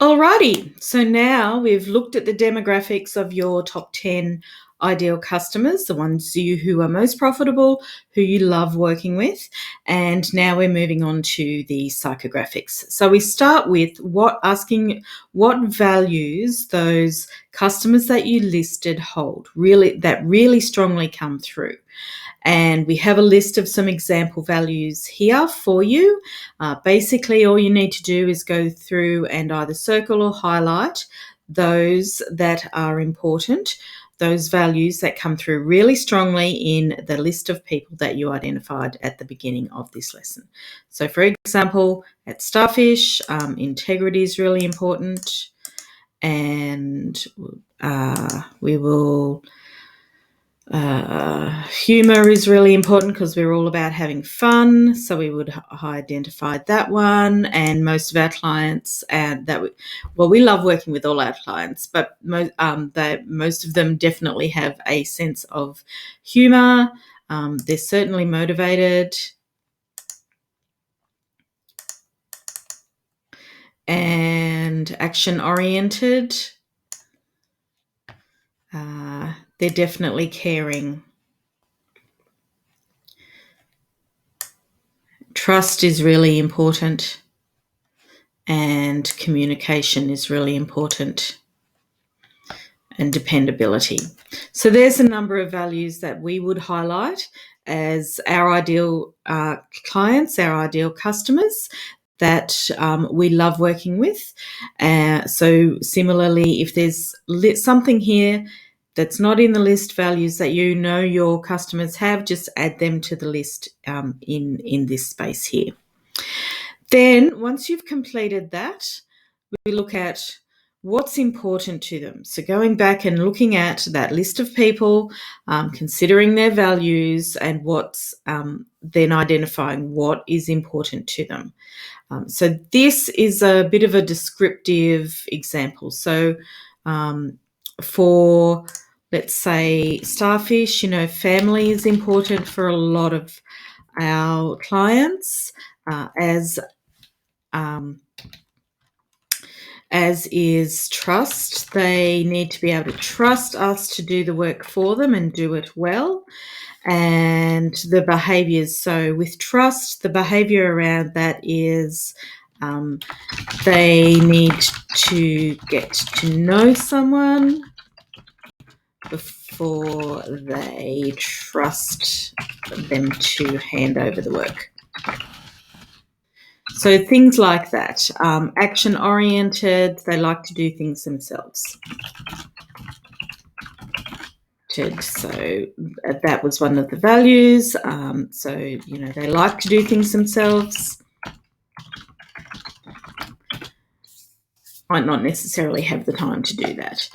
Alrighty, so now we've looked at the demographics of your top 10 ideal customers, the ones who are most profitable, who you love working with, and now we're moving on to the psychographics. So we start with asking what values those customers that you listed hold, that really strongly come through. And we have a list of some example values here for you. Basically, all you need to do is go through and either circle or highlight those that are important, those values that come through really strongly in the list of people that you identified at the beginning of this lesson. So, for example, at Starfish, integrity is really important, and we will... humor is really important because we're all about having fun, so we would identify that one. And most of our clients, we love working with all our clients, but most of them definitely have a sense of humor. They're certainly motivated, and action oriented. They're definitely caring. Trust is really important, and communication is really important, and dependability. So there's a number of values that we would highlight as our ideal clients, our ideal customers that we love working with. So similarly, if there's something here that's not in the list, values that you know your customers have, just add them to the list in this space here. Then once you've completed that, we look at what's important to them. So going back and looking at that list of people, considering their values, and what's then identifying what is important to them. So this is a bit of a descriptive example. So for, let's say, Starfish, family is important for a lot of our clients, as is trust. They need to be able to trust us to do the work for them and do it well. And the behaviours, so with trust, the behaviour around that is they need to get to know someone before they trust them to hand over the work. So things like that. Action-oriented, they like to do things themselves. So that was one of the values. So, they like to do things themselves. Might not necessarily have the time to do that.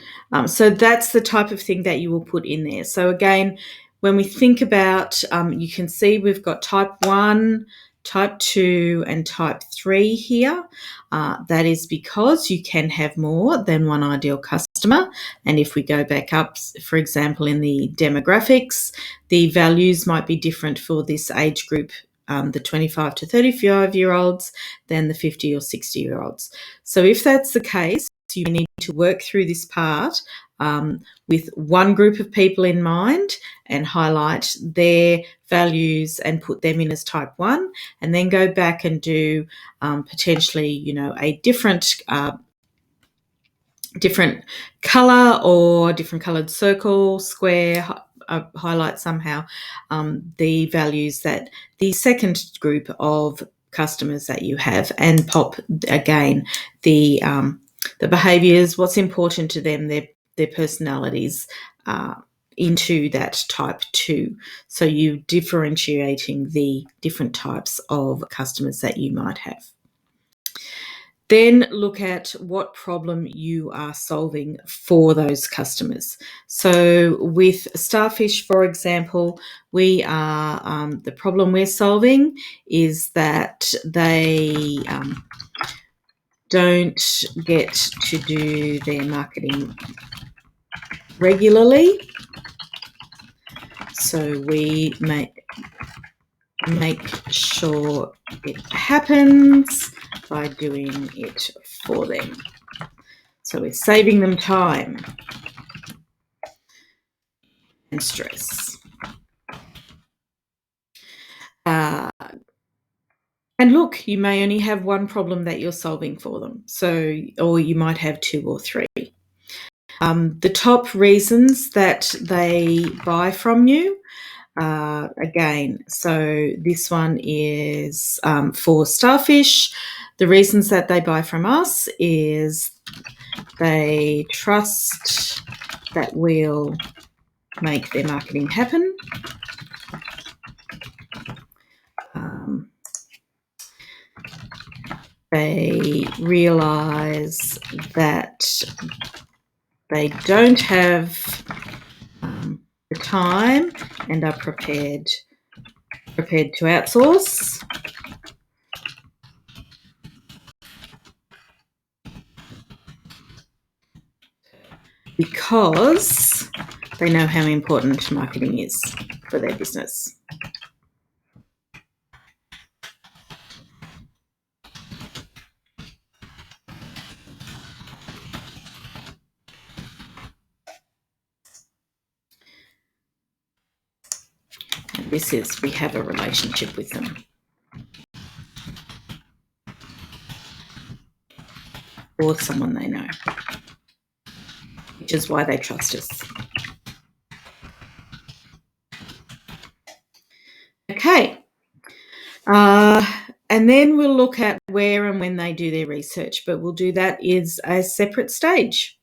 So that's the type of thing that you will put in there. So again, when we think about, you can see we've got type 1, type 2 and type 3 here. That is because you can have more than one ideal customer. And if we go back up, for example, in the demographics, the values might be different for this age group, the 25 to 35-year-olds, than the 50 or 60-year-olds. So if that's the case, you need to work through this part with one group of people in mind and highlight their values and put them in as type 1, and then go back and do potentially, a different colour or different coloured circle, square, highlight somehow the values that the second group of customers that you have, and pop again the behaviours, what's important to them, their personalities into that type 2. So you differentiating the different types of customers that you might have. Then look at what problem you are solving for those customers. So with Starfish, for example, we are the problem we're solving is that they don't get to do their marketing regularly. So we make sure it happens by doing it for them. So we're saving them time and stress. And look, you may only have one problem that you're solving for them. Or you might have 2 or 3. The top reasons that they buy from you, again, so this one is for starfish. The reasons that they buy from us is they trust that we'll make their marketing happen. They realise that they don't have the time and are prepared to outsource. Because they know how important marketing is for their business. And this is, we have a relationship with them. Or someone they know, which is why they trust us. Okay. And then we'll look at where and when they do their research, but we'll do that as a separate stage.